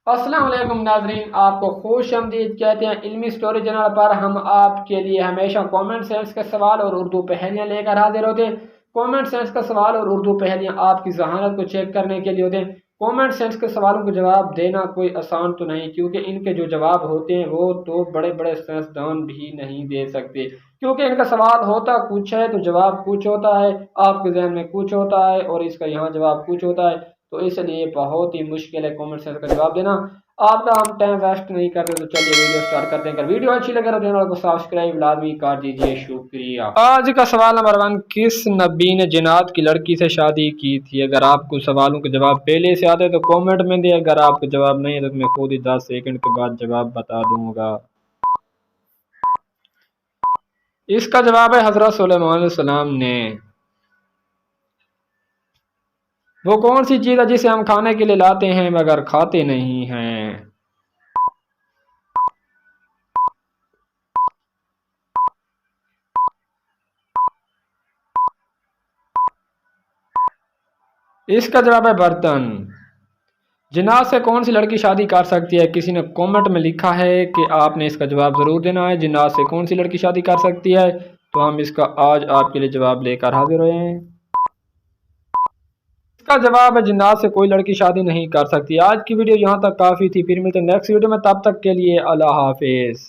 अस्सलाम वालेकुम नाजरीन, आपको खुश आमदीद कहते हैं। इल्मी स्टोरी चैनल पर हम आपके लिए हमेशा कॉमन सेंस के सवाल और उर्दू पहेलियाँ लेकर हाजिर होते हैं। कॉमन सेंस का सवाल और उर्दू पहेलियाँ आपकी जहानत को चेक करने के लिए होते हैं। कॉमन सेंस के सवालों को जवाब देना कोई आसान तो नहीं, क्योंकि इनके जो जवाब होते हैं वो तो बड़े बड़े साइंसदान भी नहीं दे सकते। क्योंकि इनका सवाल होता कुछ है तो जवाब कुछ होता है, आपके जहन में कुछ होता है और इसका यहाँ जवाब कुछ होता है। तो इसलिए बहुत ही मुश्किल है कॉमन सेंस का जवाब देना। आपका हम टाइम वेस्ट नहीं करते, तो चलिए वीडियो स्टार्ट करते हैं। अगर वीडियो अच्छी लगे तो चैनल को सब्सक्राइब लाजमी कर दीजिए, शुक्रिया। आज का सवाल नंबर 1, किस नबी ने जिन्नात की लड़की से शादी की थी? अगर आपको सवालों के जवाब पहले से आते तो कमेंट में दे, अगर आपको जवाब नहीं है तो मैं खुद ही 10 सेकंड के बाद जवाब बता दूंगा। इसका जवाब है हजरत सुलेमान अलैहिस्सलाम ने। वो कौन सी चीज़ है जिसे हम खाने के लिए लाते हैं मगर खाते नहीं हैं? इसका जवाब है बर्तन। जिन्नात से कौन सी लड़की शादी कर सकती है? किसी ने कमेंट में लिखा है कि आपने इसका जवाब ज़रूर देना है। जिन्नात से कौन सी लड़की शादी कर सकती है? तो हम इसका आज आपके लिए जवाब लेकर हाजिर हुए हैं। इसका जवाब है जिन्नात से कोई लड़की शादी नहीं कर सकती। आज की वीडियो यहाँ तक काफ़ी थी, फिर मिलते हैं नेक्स्ट वीडियो में। तब तक के लिए अल्लाह हाफिज़।